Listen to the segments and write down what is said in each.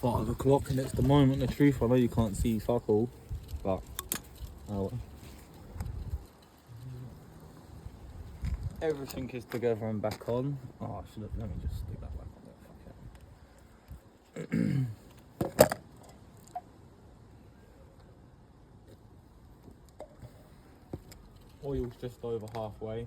5 o'clock and it's the moment of truth. I know you can't see fuck all, but oh well. Everything is together and back on. Oh, I should have, let me just stick that back on there. Fuck it. Oil's just over halfway.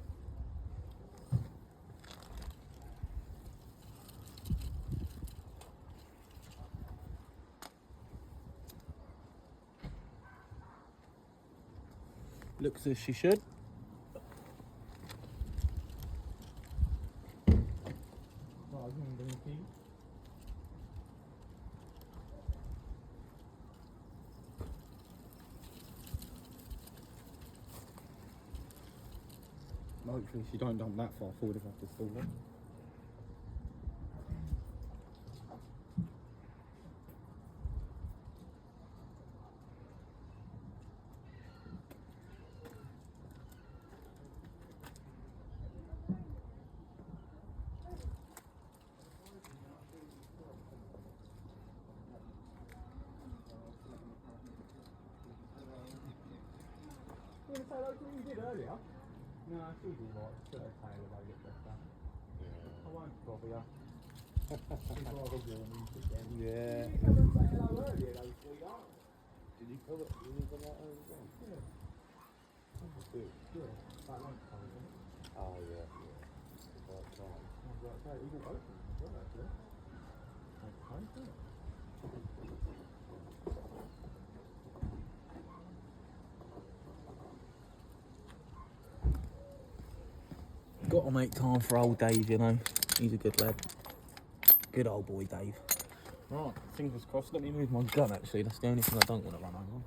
Looks as she should. Hopefully she don't dump that far forward if I have to stall it. You want to say like what you did earlier? No, I still do right. Still okay if I get dressed up. Yeah. I won't bother you. Yeah. You come and say hello earlier, though, sweetheart. Did you come out earlier again? Yeah. Yeah. That lunchtime, isn't it? Oh, yeah. Right time. Right time. You can open them as well, actually. Right time, yeah. Got to make time for old Dave, you know. He's a good lad. Good old boy, Dave. Right, fingers crossed. Let me move my gun, actually. That's the only thing I don't want to run over.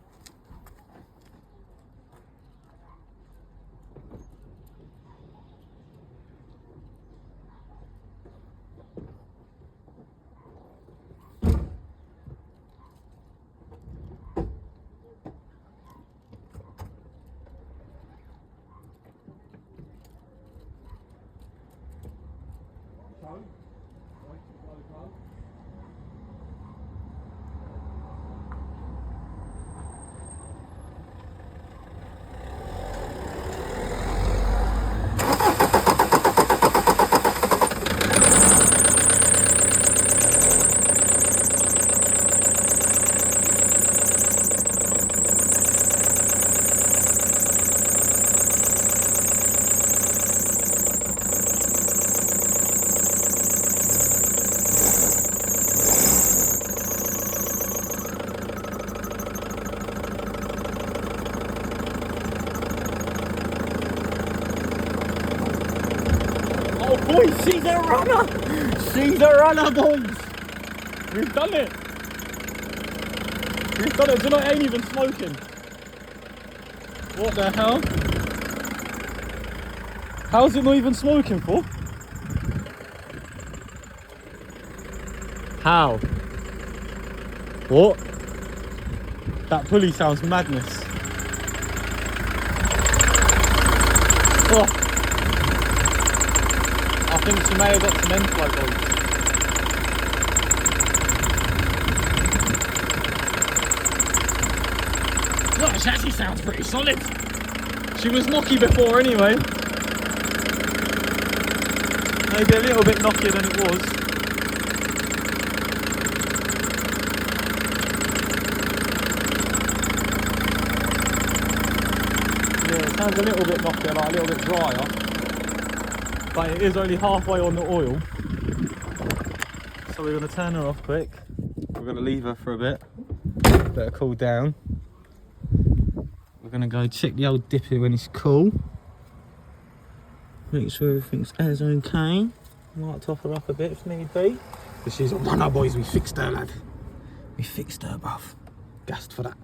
Boys, she's a runner! She's a runner, boys! We've done it! We've done it! Do you know, it ain't even smoking. What the hell? How's it not even smoking for? How? What? That pulley sounds madness. Oh. I think she may have got some end flow, boys. Well, she actually sounds pretty solid. She was knocky before anyway. Maybe a little bit knockier than it was. Yeah, it sounds a little bit knockier, like a little bit drier. But it is only halfway on the oil. So we're going to turn her off quick. We're going to leave her for a bit. Let her cool down. We're going to go check the old dipper when it's cool. Make sure everything's as okay. Might top her up a bit if need be. But she's a runner, boys. We fixed her, lad. We fixed her, bruv. Gassed for that.